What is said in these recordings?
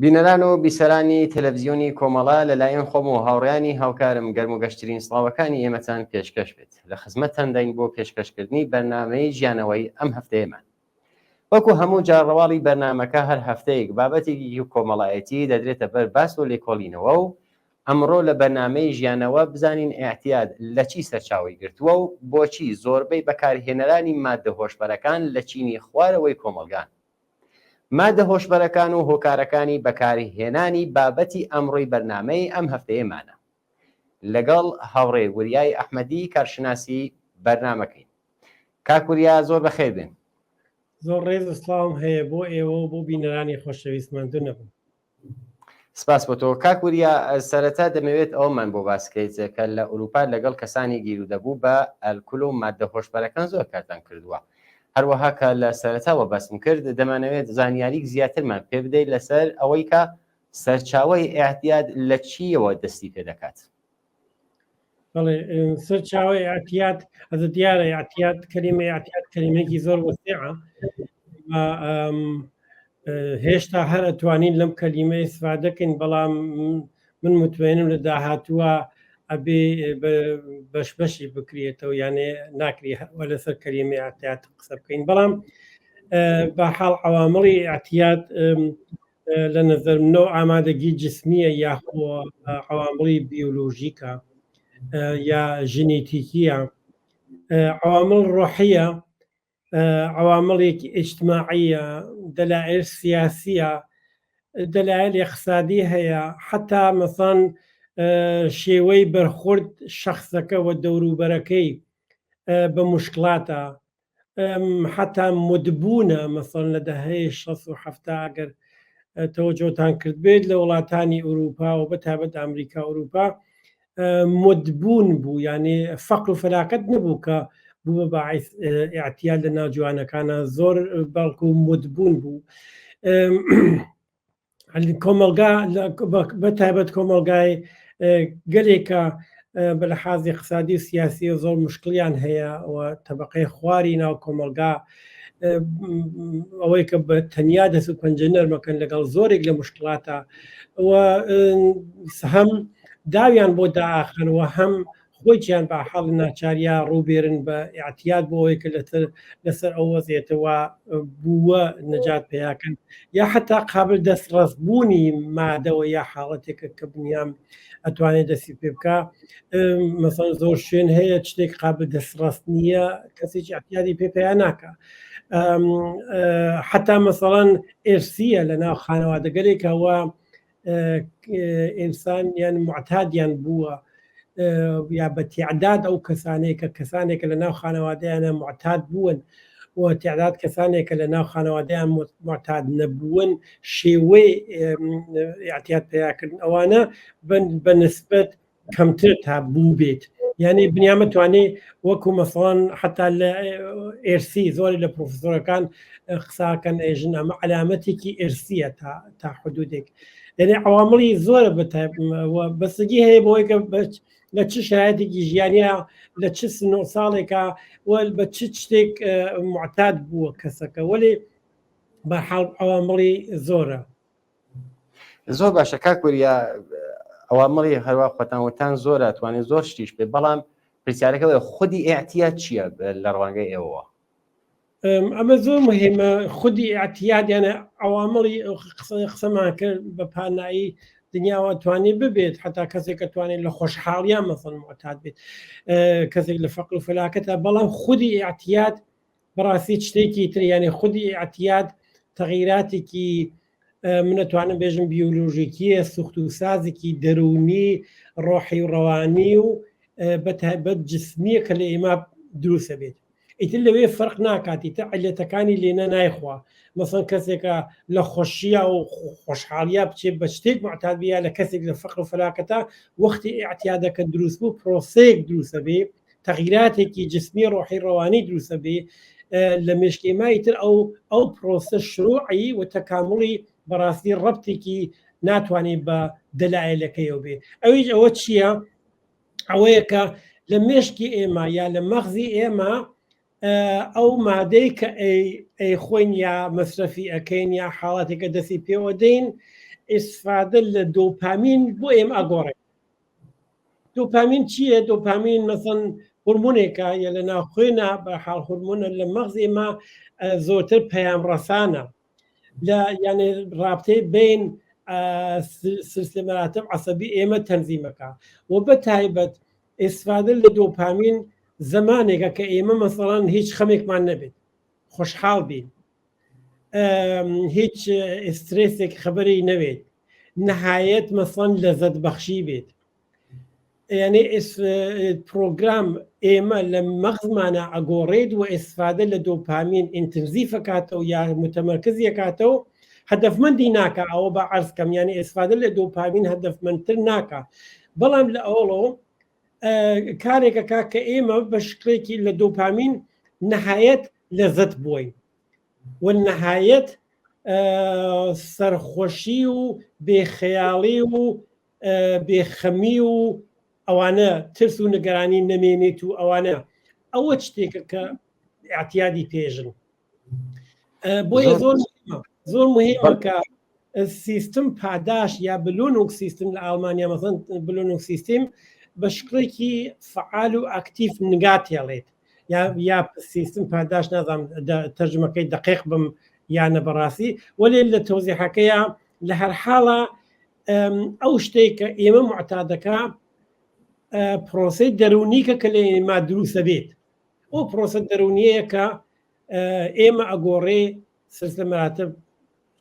بینەران و بیسەرانی تەلەڤیزیۆنی کۆمەڵا لەلایەن خۆم و هاوڕێیانی هاوکارم گەرم و گەشترین سڵاوەکانی ئێمەتان پێشکەش بێت لە خزمەتتان داین بۆ پێشکەشکردنی بەرنامەی ژیانەوەی ئەم هەفتەیەمان. وەکو هەموو جاڕەواڵی بەرنامەکە هەر هەفتەیەک بابەتێکی کۆمەڵایەتی دەدرێتە بەر باس و لێکۆڵینەوە و ئەمڕۆ لە بەرنامەی ژیانەوە بزانین ئێعتیاد لە چی سەرچاوی گرتووە و بۆچی زۆربەی بەکارهێنەرانی ماددە هۆشبەرەکان لە چینی خوارەوەی کۆمەلگان. ماددە هۆشبەرەکان و هۆکارەکانی بەکارهێنانی بابەتی ئەمڕۆی بەرنامەی ئەم هەفتەیەمانە لەگەڵ هاوڕێ وریای ئەحمەدی کارشناسی بەرنامەکەین. کاک وریا زۆر بەخێر بێن. زۆر ڕێز و سڵاوم هەیە بۆ ئێوە و بۆ بینەرانی خۆشەویستمان دوو نەبوو. سپاس بۆ تۆ کاک وریا. سەرەتا دەمەوێت ئەومان بۆ باسکەیت کە لە ئوروپا لەگەڵ کەسانی گیر و دەبوو بە ئەلکول و ماددە هۆشبەرەکان زۆر کارتان کردووە. هەروەها کە لە سەرەتاوە باسم کرد دەمانەوێت زانیاریک زیاترمان پێ بدەیت لەسەر ئەوەی کە سەرچاوەی ئێعتیاد لە چیەوە دەستی پێ دەکات. بەڵێ سەرچاوەی ئەعتیاد ئەزە دیارە ئەعتیاد کەلیمەی ئەعتیاد کەلیمەیەکی زۆر وەسیعە. هێشتا هەر ئەتوانین لەم کەلیمە ئیستفادە بکەین، بەڵام من متمەنم لە داهاتووە ئەبێ بەش بەشی بکرێتەوە، یانێ ناکری هەروە لەسەر کەلیمەی ئەعتیاد قسە بکەین. بەڵام بەحاڵ عوامڵی ئەعتیاد لە نەزەرمنەوە ئامادەگی جسمیە یاخۆ عوامڵی بیۆلۆژیکە یا ژنێتیکیە، عوامڵ ڕۆحیە، عوامڵێکی ئیجتماعیە، دەلایل سیاسیە، دەلایل اقتصادی هەیە، حتا مەسەڵەن شێوەی بەرخورد شەخصەکە و دەوروبەرەکەی بە موشکلاتە، حتا مدبوونە. مەسەڵەن لە دەهەیە 1970 ئەگەر تەوەجۆتان کرد بێت لە وڵاتانی ئوروپا و بەتایبەت ئەمریکا ئوروپا مدبوون بوو، یعنی فەقر و فەلاکەت نەبوو کە بوو بە باعث ئێعتیاد لە ناو جوانەکانە، زۆر بەڵکو مدبوون بوو. کۆمەلگا بەتایبەت کۆمەلگای گەلێکە بە لەحاظی اقتصادی و سیاسی و زۆر مشکلیان هەیە و تەبەقەی خواری ناو کۆمەلگا ئەوەی کە بە تەنیا دەست و پەنجە نەرمەکەن لەگەڵ زۆرێک لە مشکلاتە و هەم داویان بۆ داخنەوە هەم خۆیان بە حاڵ ناچاریا ڕووبێرن بە ئێعتیاد بۆ ئەوەی کە لەسەر ئەو وەزیێتەوە بووە نەجات پێیاکەن، یا حتا قابل دەستڕەستبوونی مادەوە یا حاڵەتێکە کە بنیام ئەتوانێت دەستی پێ بکە. مەسەڵەن زۆر شوێن هەیە شتێک قابل دەستڕەست نییە، کەسێکی ئەعتیادی پێیان ناکە. حتا مەسەڵەن ئێرسیە لە ناو خانەوادەگەلێکەوە ئینسان یان معتادیان بووە یا بە تعداد ئەو کەسانێکە لە ناو خانەوادەیانە معتاد بوون و تعداد کەسانێکە لە ناو خانەوادەیان معتاد نەبوون شێوەی ئێعتیاد پێیاکردن ئەوانە بە نسبەت کەمتر تا بوو بێت. یعنی بنیامە توانێ وەکو مەسەڵەن حتا لە ئێرسی زۆری لە پرۆفسۆرەکان قساکەن ئێژن ئەمە علامەتێکی ئێرسیە تا حدودێک. یعنی عوامڵی زۆرە بەسەگی هەیە بۆی کە لە چ شرایەتێکی ژیانیا لە چ سنۆ ساڵێکە بە چ شتێک معتاد بووە کەسەکە، وەێ بە حاڵ عوامڵی زۆرە. زۆر باشە کاک وریا، ئەوامڵی هەروە خۆتانوتان زۆرە توانێت زۆر شتیش بێت، بەڵام پرسیارەکە خودی ئێعتیاد چییە لە ڕوانگەی ئێوە؟ ئەمە زۆر مهمە. خودی ئێعتیادیانە عوامڵی قسەمان کرد بە پانایی دنیاوە توانێت ببێت، حتا کەسێک کە توانێت لە خۆشحاڵیان مەسەڵەن معتاد بێت، کەسێک لە فەقر و فەلاکەتە، بەڵام خودی ئێعتیاد بەڕاستی شتێکی تر، یعنی خودی ئێعتیاد تەغییراتێکی منەتوانم بێژم بیۆلۆژیکیە، سوخت و سازێکی دەرونی ڕۆحی و ڕەوانی و بەتایبەت جسمیە کە لە ئێمە دروستە بێت. ئیتر لەوێ فەرق ناکاتی تە عیلەتەکانی لێنە نایخوا. مەسەڵەن کەسێکە لە خۆشیە و خۆشحاڵیا بچێت بە شتێک معتاد بێ، لە کەسێک لە فەقر و فەلاکەتە وەختی ئێعتیادەکە دروست بوو پرۆسەیەک دروستە بێ، تەغییراتێکی جسمی ڕۆحی ڕەوانی دروستە بێ لە مێشکێمای تر ئەو پرۆسە شروعی و تەکامڵی بەڕاستی ڕەبتێکی ناتوانێت بە دەلایلەکەیەوە بێ. ئەویش ئەوە چییە؟ ئەوەیە کە لە مێشکی ئێمە یا لە مەغزی ئێمە ئەو مادەی کە ئەی خۆین یا مەصرفی ئەەکەین یا حاڵاتێکە دەستی پێوە دەین ئێستفادە لە دۆپامین بۆ ئێمە ئەگۆڕێت. دۆپامین چییە؟ دۆپامین مەسەن هورمونێکە یا لە ناوخۆینا بە حاڵ هورمونە لە مەغز ئێمە زۆرتر پەیام ڕەسانە لە یعنی رابطەی بین سلسلە مەراتب عەسەبی ئێمە تەنزیمەکە و بە تایبەت ئێستفادە لە دۆپامین زەمانێکە کە ئێمە مەسەڵەن هیچ خەمێکمان نەبێت، خۆشحاڵ بین، هیچ ئسترێسێک خەبەری نەوێت، نەهایەت مەسەڵەن لەزەت بەخشی بێت. یعنی پرۆگرام ئێمە لە مەغزمانە ئەگۆڕێت و ئێستفادە لە دۆپامین ئینتنزیفەکاتەوە یا متەمەرکزیەکاتەوە هەدەفمەندی ناکە ئەوە بە عەرزکەم، یعنی ئێستفادە لە دۆپامین هەدەفمەندتر ناکە، بەڵام لە ئەوڵەوە کارێکەکە کە ئێمە بە شکلێکی لە دۆپامین نەهایەت لەزەت بووین و نەهایەت سەرخۆشی و بێخەیاڵی و بێخەمی و ئەوانە ترس و نگەرانی نەمێنێت و ئەوانە ئەوە شتێکە کە ئاعتیادی پێژن. بۆیە زۆر مهمە کە سیستم پاداش یا بلونوک سیستم لە ئەڵمانیا مەسەن بلونوک سیستم بە شکلێکی فعال و ئاکتیف نگات هێڵێت یا سیستم پاداش نازانم تەرجمەکەی دقیق بم یانە بەڕاستی، وەلێ لە تەوزیحەکەیە لە هەر حاڵە ئەو شتێک کە ئێمە معتادەکە پرۆسەی دەرونیکە کە لە ئێمە دروستە بێت، ئەو پرۆسە دەرونیەیە کە ئێمە ئەگۆڕێ سلسلە مەراتب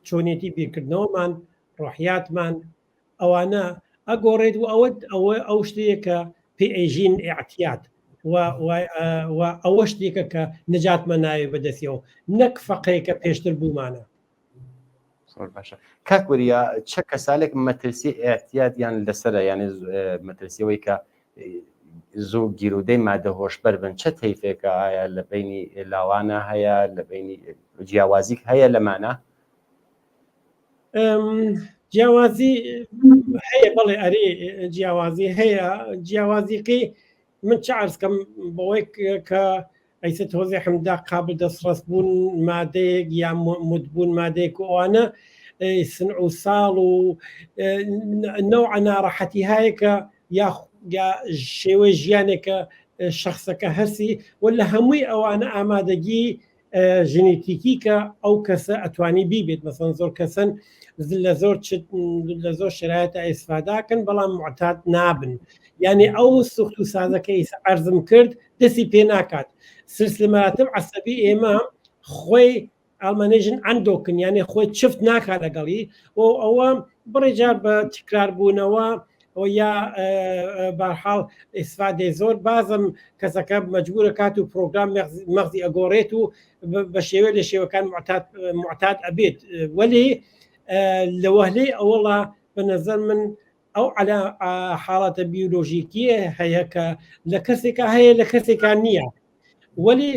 چۆنیەتی بیرکردنەوەمان، ڕۆحیاتمان ئەوانە ئەگۆڕێت و ئەو شتەیە کە پێی ئەیژین ئاعتیاد و ئەوە شتێکە کە نەجاتمە ناوێ بەدەستیەوە نەک فەقەیەکە پێشتر بوومانە. باشە کاک وەریا چه کەسالێک مەترسی ئاعتیادیان لەسەرە، یعنی مەترسیەوەی کە زوو گیرودەی مادە هۆشبەر بن چه تەیفێکە، ئایا لە بینی لاوانە هەیە، لە بینی جیاوازیک هەیە لەمانە؟ جیاوازی هەیە، بەڵێ ئەرێ جیاوازی هەیە. جیاوازیقی من چ عەرزکەم بەوەی کە ئەیسە تۆزی حمدا قابل دەستڕست بوون مادەیەک یا مدبوون مادەیەک و ئەوانە سنع و ساڵ و نەوع ناڕەحەتی هەیەکە یا شێوەی ژیانێکە شخصەکە هەرسی و لە هەمووی ئەوانە ئامادەگی ژنێتیکی کە ئەو کەسە ئەتوانی بیبێت. مەسەڵەن زۆر کەسن لە زۆر شرایەتە ئێستفاداکەن بەڵام معتاد نابن، یعنی ئەو سوخت و سازەکەی عەرزم کرد دەستی پێ ناکات. سلسلە مەراتب عەسەبی ئێمە خۆی ئەڵمانێژن ئەندۆکن، یعنی خۆی چفت ناکات لەگەڵی و ئەوە بڕێجار بە تکراربوونەوە یا بەرحاڵ ئێستفادەی زۆر بازم کەسەکە مەجبورە کات و پرۆگرام مەغزی ئەگۆڕێت و بە شێوە لە شێوەکان معتاد ئەبێت. وەلی لە وهلەی ئەوڵا بە نەزەر من ئەو حاڵەتە بیولۆژیکیە هەیە کە لە کەسێکە هەیە لە کەسێکان نییە، وەلی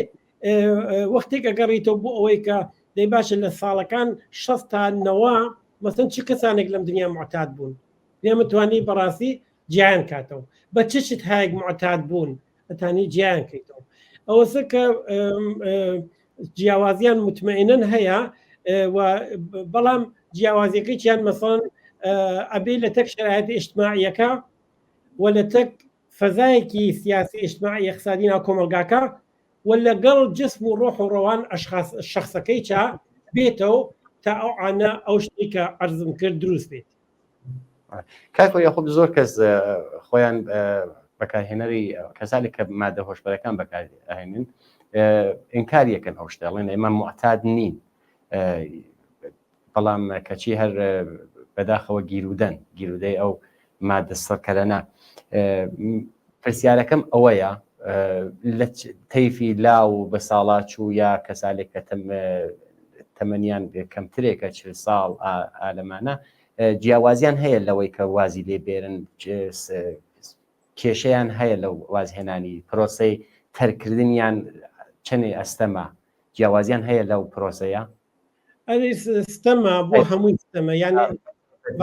وەختێک ئەگەڕیتەوە بۆ ئەوەی کە دەی باشە لە ساڵەکان 60 تا 90 مەسەن چ کەسانێک لەم دنیا معتاد بوون پێمەتوانی بەڕاستی گیان کاتەوە بە چشت هایەک معتاد بوون ئەتانی گیان کەیتەوە. ئەوەسە کە جیاوازیان متمەئنن هەیە بەڵام جیاوازیەکەی چیان مەسەڵەن ئەبێ لە تەک شرایەتی ئیجتماعیەکە و لە تەک فەزایەکی سیاسی ئیجتماعی اقتصادی ناو کۆمەلگاکە و لەگەڵ جسم و ڕۆح و ڕەوان شخصەکەی چا بێتەوە تا ئەو عانە ئەو شتێک کە عەرزم کرد دروست بێت. کاکۆ یاخۆب زۆر کەس خۆیان بەکارهێنەری کەسانی کە مادە هۆشبەرەکان بەکارهێنن ئینکاریەکەن ئەو شتەڵێن ئێمە معتاد نین، بەڵام کەچی هەر بەداخەوە گیرودەی ئەو مادە سەرکەرەنە. پرسیارەکەم ئەوەیە لە تەیفی لاو بە ساڵات و یا کەسالێک کە تەمەنیان کەمترێکە 40 ساڵ ئالەمانە جیاوازیان هەیە لەوەی کە وازی لێ بێرن، کێشەیان هەیە لەو وازهێنانی پرۆسەی تەرکردنیان چەندێ ئەستەمە جیاوازیان هەیە لەو پرۆسەیە؟ ستەمە بۆ هەمووی ستەمە، یعنی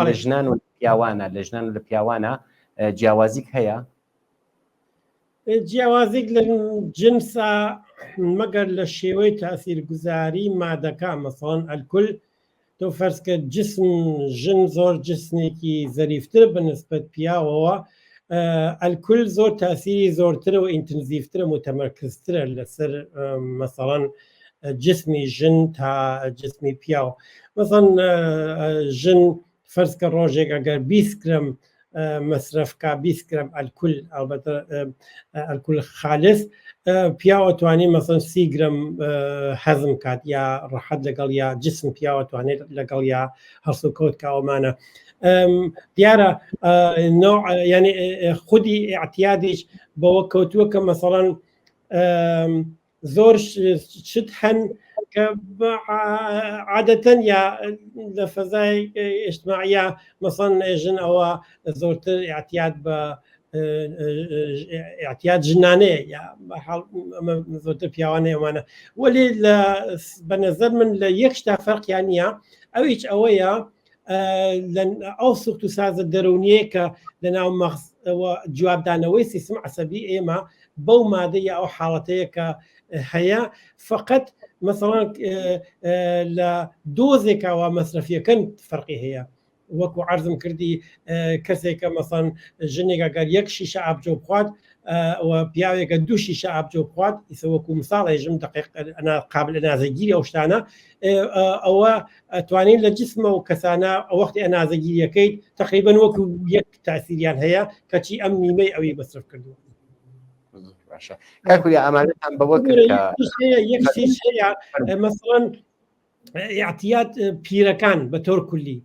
لە ژنان و پیاوانە لە ژنان و لە پیاوانە جیاوازیک هەیە؟ جیاوازیک لە جنسا مەگەر لە شێوەی تاسیرگوزاری مادەکە مەسەڵەن ئەلکول تۆ فەرزکە جسم ژن زۆر جسمێکی زەریفتر بەنسبەت پیاوەوە ئەلکول زۆر تاسیری زۆرترە و ئینتنزیفترە متەمەرکزترە لەسەر مەسەڵەن جسمی ژن تا جسمی پیاو مەسەڵەن ژن فەرزکە ڕۆژێک ئەگەر 20 گرم مەصرفکە 20 گرم ئەلکول ئەلبەتە ئەلکول خالص پیاوەتوانی مەسەڵەن 30 گرم حەزم کات یا ڕەحەت لەگەڵ یا جسم پیاوەتوانێت لەگەڵ یا هەڵسوکەوت کاوەمانە دیارە ینی خودی اعتیادیش بەوە کەوتووە کە مەسەڵەن زۆر شت هەن کە عادەتەن یا لە فەزای ئیجتماعیە مەسەڵەن ژن ئەوە زۆرتر اعتیاد بە اعتیاد ژنانەیە یا زۆرتر پیاوانەیە ئەوانە وەلی بە نەزەر من لە یەک شتا فەرقیان نییە ئەویش ئەوەیە ئەو سوخت و سازە دەرونیە کە لەناو مەغزەوە جوابدانەوەی سیستم عەسەبی ئێمە بەو مادەیە ئەو حاڵەتەیە کە هەیە فقط مەسەڵەن لە دۆزێکەوە مەصرفیەکەن فەرقی هەیە وەکو عەرزم کردی کەسێکە مەسەڵەن ژنێکە گەر 1 شیشە ئابجۆ بخوات و پیاوێکە 2 شیشە ئابجۆ بخوات ئیسە وەکو مساڵێژم دقیق قابل ئەنازەگیری ئەو شتانە ئەوە ئەتوانین لە جسمە و کەسانە وەختی ئەنازەگیریەکەیت تقریبەن وەکو یەک تاسیریان هەیە کەچی ئەم نیمەی ئەوی مەصرف کردووە کاکوی ئامادەتان بەوە کرد یەک شیشەیە مەسەڵەن اعتیاد پیرەکان بە تۆر کولی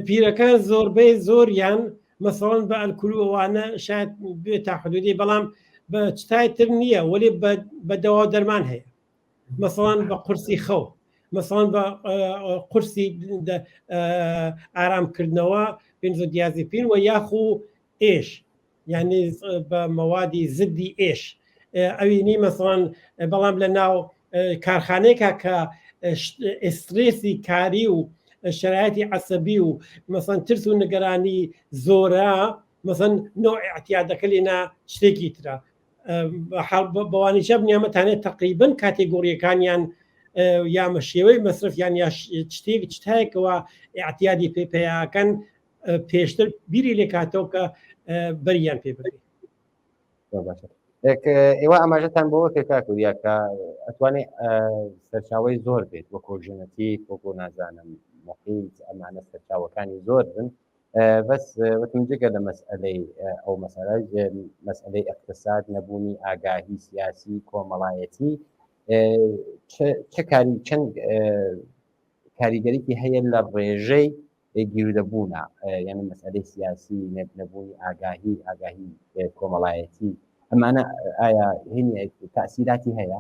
پیرەکان زۆربەی زۆریان مەسەڵەن بە ئەلکول ئەوانە شاید بێت تا حدودی بەڵام بە چتای تر نییە وەلی بە دەوا دەرمان هەیە مەسەڵەن بە قورسی خەو مەسەڵەن بە قورسی ئارامکردنەوە بنزۆدیازیپین و یاخو ئێش یعنی بە مەوادی زدی ئێش ئەوینی مەسەڵەن بەڵام لە ناو کارخانەیەکە کە ئسترێسی کاری و شرایطی عەسەبی و مەسەڵەن ترس و نیگەرانی زۆرە مەسەڵەن نوع اعتیادەکە لێنا شتێکی ترە بەوانیشە بنیامەتانێت تقریبن کاتێگۆریەکانیان یامە شێوەی مەصرفیان یا شتێک شتایەکەوە اعتیادی پێیاکەن پێشتر بیری لێ کاتەوە کە بەریان پێ بێت ئێوە ئاماژەتان بەوە کە کاکوریە کە ئەتوانێت سەرچاوی زۆر بێت وەکو ژنەتیک وەکو نازانم محیط ئەمانە سەرچاوەکانی زۆر بن بەس وتم جگە لە مەسئلەی ئەو مەسئلەی اقتصاد نەبوونی ئاگاهی سیاسی کۆمەڵایەتی چەند کاریگەریکی هەیە لە ڕێژەی گیرودەبوونە یعنی مەسئلەی سیاسی نەبوونی ئاگاهی کۆمەڵایەتی ئەمانە ئایا هێنی تاسیراتی هەیە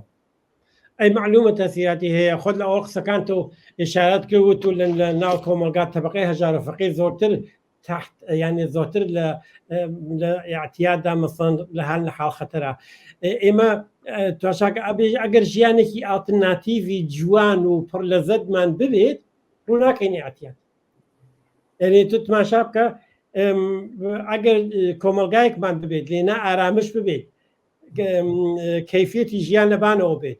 ئەی معلومە تاسیراتی هەیە خۆت لە ئەوە قسەکان تۆ ئشارەت کرد و لە ناو کۆمەلگات تەبقەی هەژار و فەقیر زۆرتر تحت یعنی زۆرتر لە اعتیاددا مەسەڵەن لە هەر لە حاڵ خەتەرە ئێمە تواشاکە ئەگەر ژیانێکی ئالترناتیڤی جوان و پڕ لەزەتمان ببێت ڕوو ناکەینی اعتیاد یعنی تو تماشا بکە ئەگەر کۆمەلگایەکمان ببێت لێنا ئارامش ببێت کەیفێتی ژیان لەبانەوە بێت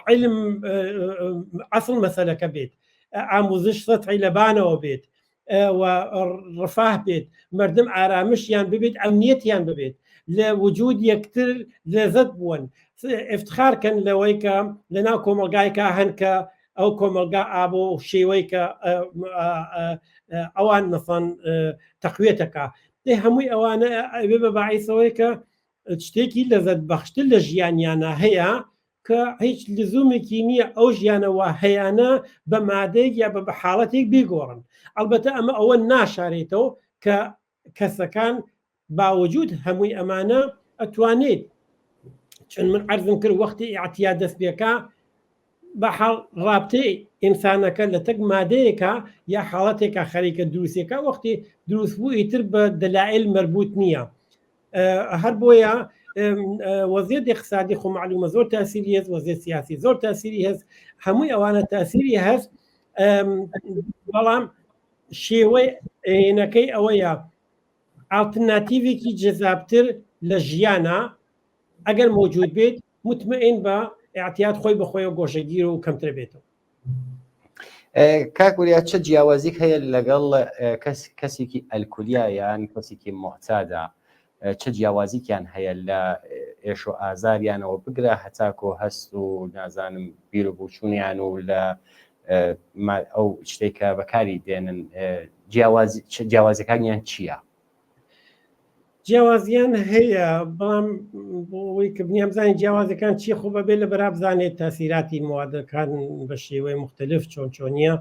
علم ئەسڵ مەسەلەکە بێت ئاموزش سەتعی لەبانەوە بێت و ڕفاه بێت مردم ئارامشیان ببێت ئەمنیەتیان ببێت لە وجود یەکتر لەزەت بوون افتخارکەن لەوەی کە لەناو کۆمەلگایکە هەن کە ئەو کۆمەلگا ئابۆ شێوەی کە ئەوان مەسەڵەن تەقوێتەکە هەمووی ئەوانە ئەوێ بە باعیسەوەی کە شتێکی لەزەت بەخشتر لە ژیانیانە هەیە کە هیچ لزومێکی نییە ئەو ژیانەوە هەیەە بە مادەیەک یا بە حاڵەتێک بیگۆڕن ئەلبەتە ئەمە ئەوە ناشارێتەوە کە کەسەکان باوجود هەمووی ئەمانە ئەتوانێت چون من عەرزم کرد وەختی ئاعتیاد دەستپێکە بە حاڵ ڕابطەی ئینسانەکە لە تەک مادەیەکە یا حاڵەتێکە خەریکە دروستێکە وەختی دروستبوو ئیتر بە دەلایل مربوط نییە هەر بۆیە وەزیەت اقتصادی خۆ معلومە زۆر تاسیری هەست وەزیەت سیاسی زۆر تاسیری هەست هەمووی ئەوانە تاسیری هەست بەڵام شێوەی هێنەکەی ئەوەیە ئالترناتیڤێکی جەذابتر لە ژیانە ئەگەر موجود بێت مطمئن بە اعتیاد خۆی بەخۆیەوە گۆشەگیر و کەمتر بێتەوە کاکوریا چه جیاوازیک هەیە لەگەڵ کەسێکی ئەلکولیا یان کەسێکی محتادا چه جیاوازیکیان هەیە لە ئێش و ئازاریانەوە بگرە هەتاکۆ هەست و نازانم بیر و بوچوونیان و لە ئەو شتێکە بەکاری دێنن جیاوازەکانیان چییە؟ جیاوازیان هەیە بەڵام بۆی کە بنیام زانین جیاوازەکان چی خۆ بەبێ لە بەرا بزانێت تاسیراتی موادەکان بە شێوەی مختلف چۆنیە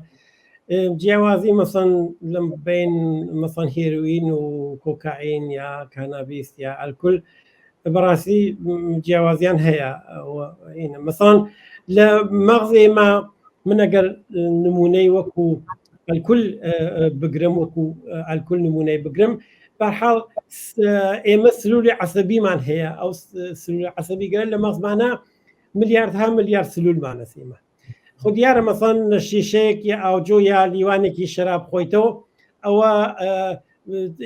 جیاوازی مەسەن لەم بین مەسەن هێروین و کۆکائین یا کانابیس یا ئەلکول بەڕاستی جیاوازیان هەیە مەسەن لە مەغزێمە من ئەگەر نمونەی وەکو ئەلکول بگرم وەکو ئەلکول نمونەی بگرم بەحاڵ ئێمە سلولی عەسەبیمان هەیە ئەو سلولی عەسەبی گەر لە مەغزمانە ملیاردها ملیارد سلولمانەسیمە خۆ دیارە مەسەن شیشەیەک یا ئاوجۆ یا لیوانێکی شەراب خۆیتەوە ئەوە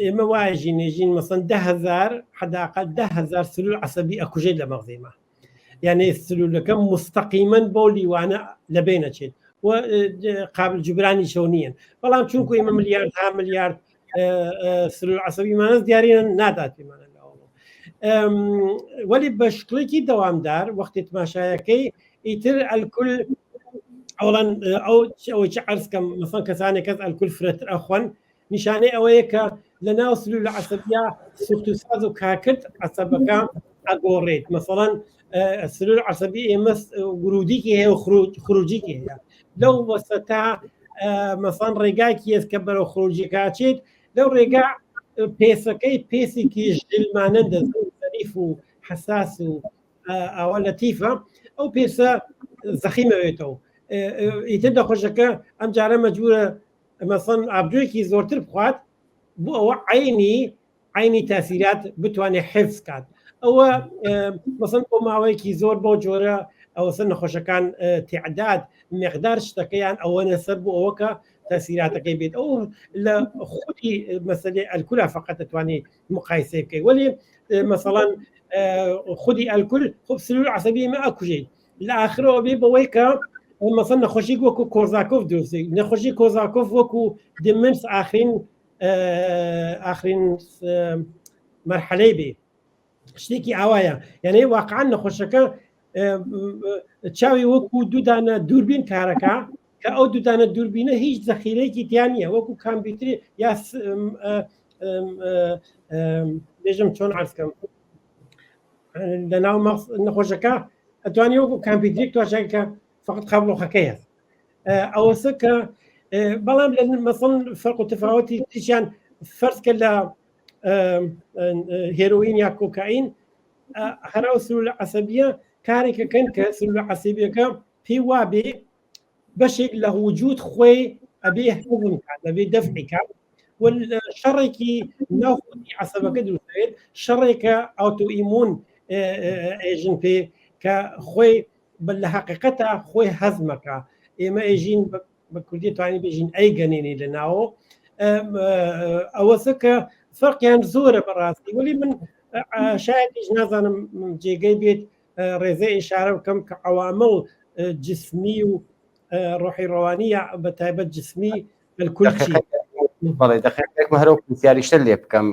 ئێمە وایژی نێژین مەسەن 10,000 حداقل 10,000 سلول عەسەبی ئەکوژێت لە مەغزێمە یعنی سلولەکە مستەقیمەن بۆ لیوانە لەبێنەچێت و قابل جبرانی شەو نییەن بەڵام چونکو ئێمە ملیاردها ملیارد سلول عەسەبیمانە دیارە نادات پێمانە وەلی بە شکلێکی دەوامدار وەختی تماشایەکەی ئیتر ئەلکول ئەوڵەن ئەو چ عەرزکەم مەسەن کەسانێک کەس ئەلکول فرەتر ئەخۆن نیشانەی ئەوەیە کە لە ناو سلول عەسەبیە سوخت و ساز و کاکرد عەسەبەکە ئەگۆڕێت مەسەڵەن سلول عەسەبی ئێمە ورودیکی هەیە و خروجیکی هەیە لەو وەسەتا مەسەڵەن ڕێگاکی هەست کە بەرەو خروجیکاچێت لەو ڕێگا پێسەکەی پێسێکی ژلمانەندە زەریف و حەساس و ئەوە لەتیفە ئەو پێسە زەخیمەوێتەوە ئیتر دەخۆشەکە ئەم جارە مەجبورە مەسەڵەن ئابدوویەکی زۆرتر بخوات بۆ ئەوە عینی تاسیرات بتوانێت حفظ کات ئەوە مەسەڵەن بۆ ماوەیەکی زۆر بۆ جۆرە ئەوەسەر نەخۆشەکان تعداد مقدار شتەکەیان ئەوەنە سەر بۆ ئەوەکە تاسیراتەکەی بێت ئەو لە خودی مەسەلەی ئەلکولا فقط دەتوانێت مقایسە بکەیت وەلی مەسەڵەن خودی ئەلکول خۆ سلول عەسەبی ئێمە ئەکوژێت لە ئاخرەوە بێ بەوەی کە مەسەڵەن نەخۆشی وەکو کۆرزاکۆف دروستی نەخۆشی کۆرزاکۆف وەکو دمنس ئاخرین مەرحەلەی بێ شتێکی ئاوایە یعنی واقعان نەخۆشەکە چاوی وەکو دوودانە دووربین کارەکە کە ئەو دوودانە دووربینە هیچ زەخیرەیەکی تیان نییە وەکو کامپیوتری یا بێژم چۆن عەرزکەم لە ناو نەخۆشەکە ئەتوانی وەکو کامپیوتریک تواشەکە فقط قابلۆخەکەی هەست ئەوەسە کە بەڵام لە مەسەڵەن فەرق و تەفاوەتی تیشیان فەرزکە لە هێروین یا کۆکائین هەراو سلول عەسەبیە کارێکەکەن کە سلول عەسەبیەکە پێی وابێ بەشێک لە وجود خۆی ئەبێ حەزم کات ئەبێ دەفعی کات شەڕێکی ناوخۆی عەسەبەکە دروستێت شەڕێکە ئۆتۆ ئیمون ئێژن پێ کە خۆی لە حەقیقەتە خۆی هەزمەکە ئێمە ئێژین بە کوردی توانی بێژین ئەیگەنێنی لە ناوە ئەوەسە کە فەرقیان زۆرە بەڕاستی وەلی من شایدیش نازانم جێگەی بێت ڕێزە ئیشارە بکەم کە عەوامڵ جسمی و ڕۆحی ڕەوانیە بە تایبەت جسمی الکولچی بەڵێ دەخێکمە هەرو پرسیاریشتە لێ بکەم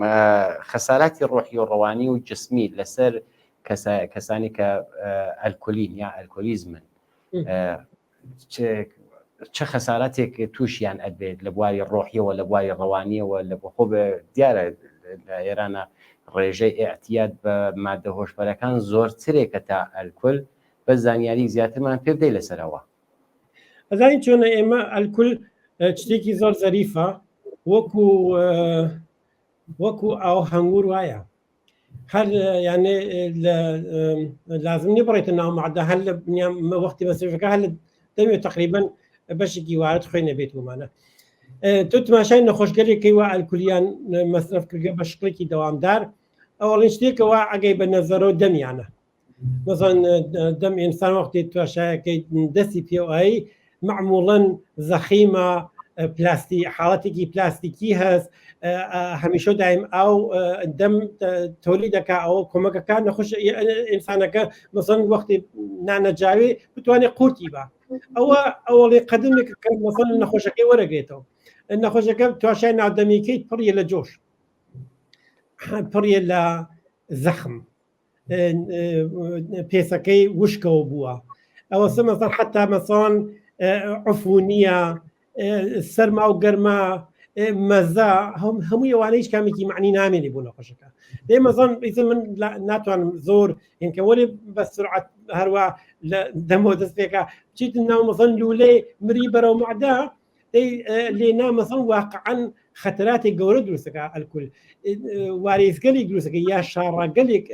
خەساراتی ڕۆحی و ڕەوانی و جسمی لەسەر کەسانی کە ئەلکولین یا ئەلکۆلیزمن چه خەساراتێک تووشیان ئەبێت لە بواری ڕۆحیەوە لە بواری ڕەوانیەوە لە بەخۆ دیارە لە ئێرانە ڕێژەی ئێعتیاد بە مادە هۆشبەرەکان زۆرترێکە تا ئەلکول بە زانیاری زیاترمان پێ بدەیت لەسەرەوە ئەزانین چۆنە ئێمە ئەلکول شتێکی زۆر زەریفە وەکو ئاو هەنگور وایە هەر یانێ لازم نی بڕێتە ناو مەعدە هەر لە وەختی مەسرفەکە هەر دەمێت تقریبا بەشێکی وارد خۆی نەبێت ومانە تۆ تماشای نەخۆشگەرێکی وا ئەلکولیان مەسرف کردگە بە شکڵێکی دەوامدار ئەوڵین شتێکەوە ئەگەی بە نەزەرەوە دەمیانە مەزان دەم ئینسان وەختی تواشایەکەی دەستی پێوایی معموڵەن زەخیمە پلاستی حاڵەتێکی پلاستیکی هەست هەمیشە دایم ئەو دەم تۆلی دەکا ئەوە کۆمەکەکە نەخۆش ئینسانەکە مەسەن وەختی نانەجاوێ بتوانێت قورتی بە ئەوڵێ قەدمێک مەسەڵ نەخۆشەکەی وەرەگێتەوە نەخۆشەکە تواشای ناودەمیکەیت پڕیە لە جۆش پڕیە لە زەخم پێسەکەی وشکەوە بووە ئەوە مەسەڵ حتا مەسەڵەن عفونیە سەرما و گەرما مەزە هەمووی ئەوانە هیچ کامێکی معنی نامێنی بوو نەخۆشەکە دێ مەزان من ناتوانم زۆر هینکە وەێ بە سرعت هەروە دەمەوە دەست پێکە بچیت ناو مەسەڵ لولەی مری بەرەو معدا لێنا مەسەڵ واقعەن خەتەراتی گەورە دروستەکە ئەلکول وارێزگەلێک دروستەکە یا شاڕەگەلێک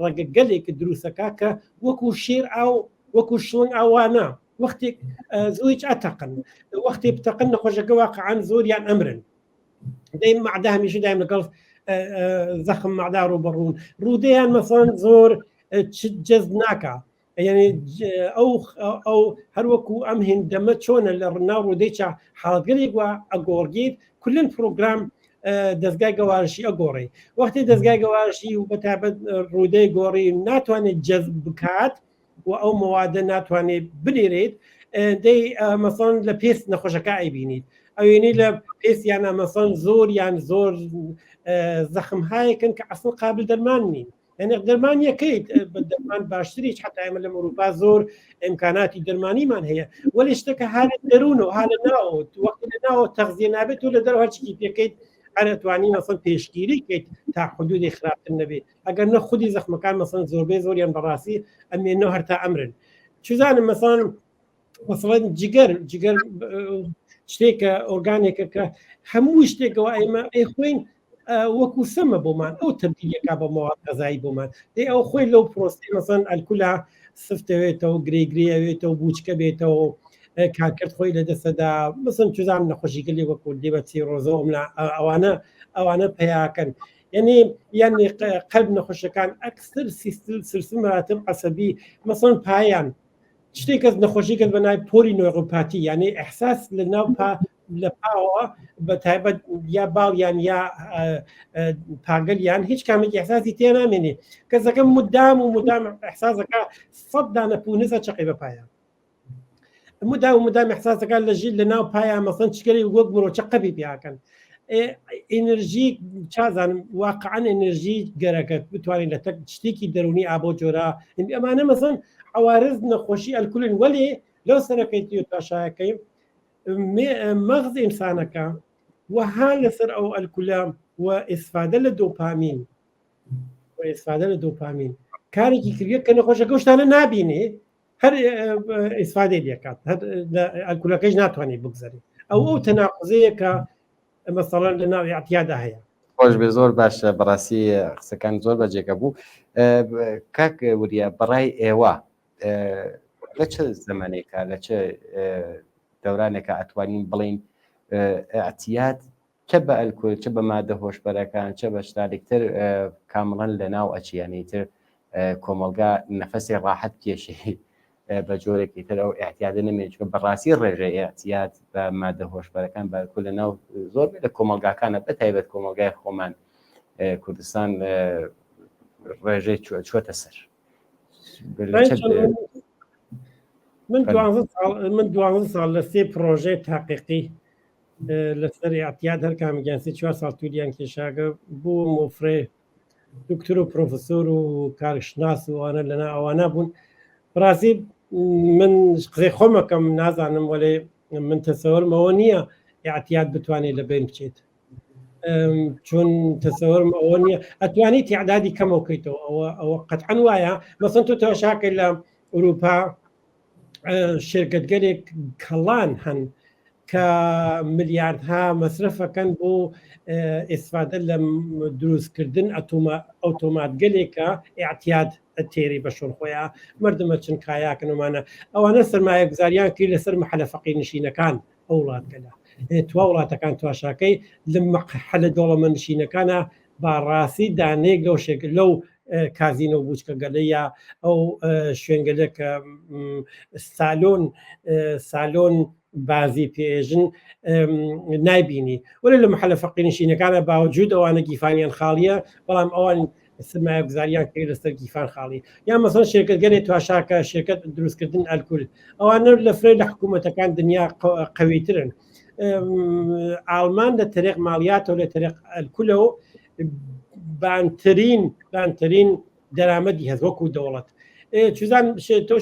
ڕەگەگەلێک دروستەکە کە وەکو شێر ئاو وەکو شڵنگ ئاوانە وەختێک زۆیچ ئەتەقن وەختی بتەقن نەخۆشەکە واقعەن زۆریان ئەمرن دەی معدا هەمیشە دایم لەگەڵ زەخم معدا ڕوبەڕوون ڕوودەیان مەسەڵەن زۆر جەز ناکە یعنی ئەو هەروەکو ئەم هێندەمە چۆنە لە ڕناو ڕوودەیچە حاڵەتگەلێک وە ئەگۆڕگیت کولن پرۆگرام دەستگای گەوارشی ئەگۆڕی وەختی دەستگای گەوارشی و بەتابەت ڕوودەی گۆڕی ناتوانێت جەزب بکات و ئەو مەوادە ناتوانێت بنێرێت دەی مەسەڵەن لە پێست نەخۆشەکە ئەیبینیت ئەوێنەی لە پێستیانە مەسەڵەن زۆر یان زۆر زەخمهایەکن کە ئەسڵ قابل دەرمان نین یعنی دەرمان یەکەیت بە دەرمان باشتریش حتا ئێمە لە ئەوروپا زۆر ئیمکاناتی دەرمانیمان هەیە وەلی شتەکە هالە دەروونەوە هالە ناوە وەختی لە ناوە تەغزیە نابێت و لە دەرەوە هەرچی پێکەیت ئەرەتوانی مەسەڵ پێشگیری کەیت تا حدودی خراپتر نەبێت ئەگەر نە خودی زەخمەکان مەسەڵەن زۆربەی زۆریان بەڕاستی ئەمێنەوە هەرتا ئەمرن چزانم مەسەڵەن جگەر شتێکە ئۆرگانێکە کە هەموو شتێکەوە ئێمە خوێن وەکو سەمە بۆمان ئەو تەبدیلەکە بە مەواد غەزایی بۆمان دەی ئەو خۆی لەو پرۆسی مەسەڵەن ئەلکولا سفتەوێتەوە گرێگرێەوێتەوە بوچکە بێتەوە کارکرد خۆی لە دەستەدا مەسەڵەن چزان نەخۆشیگەلی وەکو دێبەچی ڕۆزە ئەوانە پەیاکەن یعنی قەلب نەخۆشەکان ئەکسەر سلسل مراتب عەسەبی مەسەڵەن پایان شتێکەس نەخۆشیکرد بە ناوی پۆلی نۆڕۆپاتی یعنی ئەحساس لە ناو لە پاوە بە تایبەت یا باڵیان یا پاگەلیان هیچ کامێک ئەحساسی تێ نامێنێ کەسەکە مدام ئەحساسەکە 100 دانە پونسە چقی بە پایە مدام ئەحساسەکە لە ژیل لە ناو پایە مەسەڵەن چکەری وەک مرۆچە قەبی پیاکەن ئێنەرژی چازانم واقعەن ئێنەرژی گەرەکە بتوانین لە تەک شتێکی دەرونی ئابۆ جۆرە ئەمانە مەسەڵەن عوارض نەخۆشی ئەلکولن وەلی لەو سەرەکەیتی و تاشایەکەی مەغز ئینسانەکە وها لەسەر ئەو ئەلکولە و ئیسفادە لە دۆپامین کارێکی کردێت کە نەخۆشەکە شتانە نابینێ هەر ئیسفادەی لێکات ئەلکولەکەش ناتوانێت بگذەری ئەو تەناقوزەیە کە مەسەڵەن لە ناو ئەعتیادا هەیە خۆش بێ زۆر باشە بەڕاستی قسەکان زۆر بەجێگە بوو کاک وریە بەڕای ئێوە لە چه زەمانێکە لە چه دەورانێکە ئەتوانین بڵین ئەعتیاد چه بە ئەلکۆل چه بە مادە هۆشبەرەکان چه بە شتارێکتر کامڵەن لە ناو ئەچیانیتر کۆمەلگا نەفەسی ڕاحەت کێشی بە جۆرێکی تر ئەو ئاحتیادە نەمێت چکە بەڕاستی ڕێژەی ئاحتیاد بە مادە هۆشبەرەکان بە کول لە ناو زۆر لە کۆمەلگاکانە بەتایبەت کۆمەلگای خۆمان کوردستان ڕێژەی چوەتە سەر. من 12 ساڵ لە سێ پرۆژێ تاقیقی لەسەر ئاحتیاد هەر کامگیان 4 ساڵ توولیان کێشاگە بوو مۆفرێ دکتۆر و پرۆفسۆر و کارشناس و ئەوانە لەنا ئەوانە بوون. بەڕاستی من قسەی خۆمەکەم نازانم وەڵێ من تەسەوەرمەوە نییە ئاحتیاد بتوانێت لە بین بچێت، چون تەسەوەرم ئەوە نییە ئەتوانی تعدادی کەمە بکەیتەوە ئەوە قەتعەن وایە. مەسەڵەن تۆ تەماشاکە لە ئەوروپا شرکتگەرێک کەڵان هەن کە ملیاردها مەصرفەکەن بۆ ئیسفادە لە دروستکردن ئۆتۆماتگەلێکە ئاحتیاد تێری بە شۆڕخۆیە مردمە چن کایاکن ومانە ئەوانە سەرمایە گوزاریان کرد لەسەر مەحەلە فەقیر نشینەکان ئەو وڵاتگەلە توا وڵاتەکان تواشاکەی لە مەحەلە دەوڵەمەند نشینەکانە باڕاستی دانەیەک لەو شێک لەو کازینە و بوچکە گەلەیە ئەو شوێنگەلە کە سالۆن بازی پێژن نایبینی وەرە لە مەحەلە فەقیر نشینەکانە باوجود ئەوانە گیفانیان خاڵیە بەڵام ئەوان سرمایه گوزاریان کرد لەسەر گیفان خاڵی یا مەسەڵەن شێرکەتگەرێک تواشاکە شێرکەت دروستکردن ئەلکول ئەوانە لە فرێ لە حکوومەتەکان دنیا قەویترن ئالمان لە تەرێق ماڵیاتەوە لە تەرێق ئەلکولەوە بانترین دەرامەدی هەز وەکو دەوڵەت چزان تۆ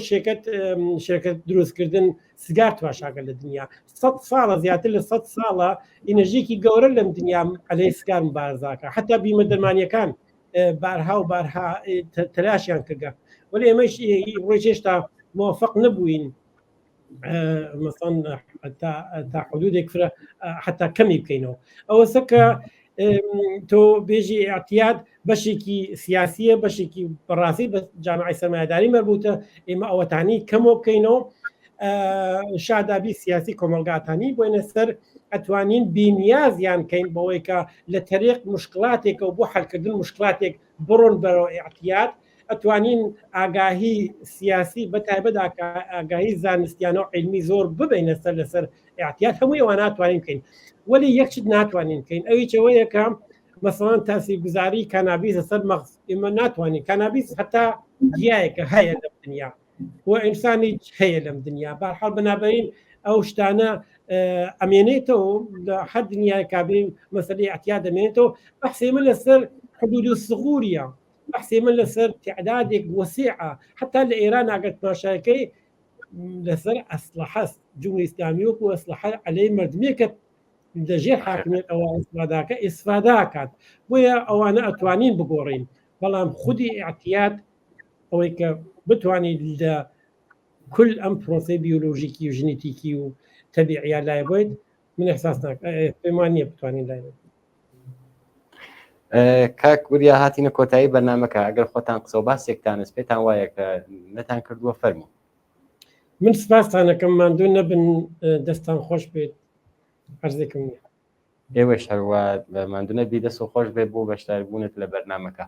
شێرکەت دروستکردن سگار تواشاکە لە دنیا 100 ساڵە زیاتر لە 100 ساڵە ئینەژیکی گەورە لەم دنیا ئەلەی سگار مبارزاکە حتا بیمە دەرمانیەکان بارها و بارها تەلاشیان کردگە ولی ئێمەش ڕۆژ هێشتا موفق نەبووین مەسەڵەن تا حدودێک فرە حتا کەمی بکەینەوە ئەوەسە کە تۆ بێژی ئاعتیاد بەشێکی سیاسیە بەشێکی بەڕاستی بە جامعی سەرمایه‌داری مربوطە ئێمە ئەوەتانی کەمەوە بکەینەوە شادابی سیاسی کۆمەلگاتانی بۆینە سەر ئەتوانین بینیازیان کەین بەوەی کە لە تەریق مشکلاتێکە و بۆ حەلکردن مشکلاتێک بڕۆن بەرەوە ئاعتیاد ئەتوانین ئاگاهی سیاسی بەتایبەت ئاگاهی زانستیانە و علمی زۆر ببینە سەر لەسەر ئاعتیاد هەمووی ئەوە ناتوانین بکەین ولی یەکشت ناتوانین بکەین ئەوەیەکە مەسەڵەن تاسیرگوزاری کانابیس لەسەر مەغز ئێمە ناتوانین کانابیس هەتا گیایەکە هەیە لەم دنیا و ئینسانی هەیە لەم دنیا بەرحاڵ بنابراین ئەو شتانە ئەمێنێتەوە لە هەر دنیای کابین مەسەلەی ئاعتیاد دەمێنێتەوە بەحسێ من لەسەر حدود الصغوریە بەحسێ من لەسەر تعدادێک وەسیعە حتا لە ئێران ئاگەر تماشاکەی لەسەر ئەسلحە جمهوری ئیسلامی وەکو ئەسلحە عەلەی مردمێکە لەژێر حاکمیت ئەوە ئیسفاداکە ئیسفادا کات بۆیە ئەوانە ئەتوانین بگۆڕین بەڵام خودی ئاعتیاد ئەوەی کە بتوانین لە كل ئەم پرۆسی بیولۆژیکی و ژنێتیکی و تەبیعیان لای بێت من ئەحساس پێمان نییە بتوانین لای کاک وریا هاتینە کۆتایی بەرنامەکە ئەگەر خۆتان قسە و باسێکتانست پێتان وایە کە نەتان کردووە فەرموو من سپاسانەکەم ماندوو نەبن دەستان خۆش بێت عەرزێکم نییە ئێوەش هەروە ماندوو نەبی دەست و خۆش بێت بۆ بەشداربوونت لە بەرنامەکە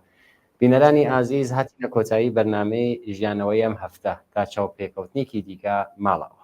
بینەرانی ئازیز هاتینە کۆتایی بەرنامەی ژیانەوەی ئەم هەفتە تا چاوپێکەوتنێکی دیکە ماڵەوە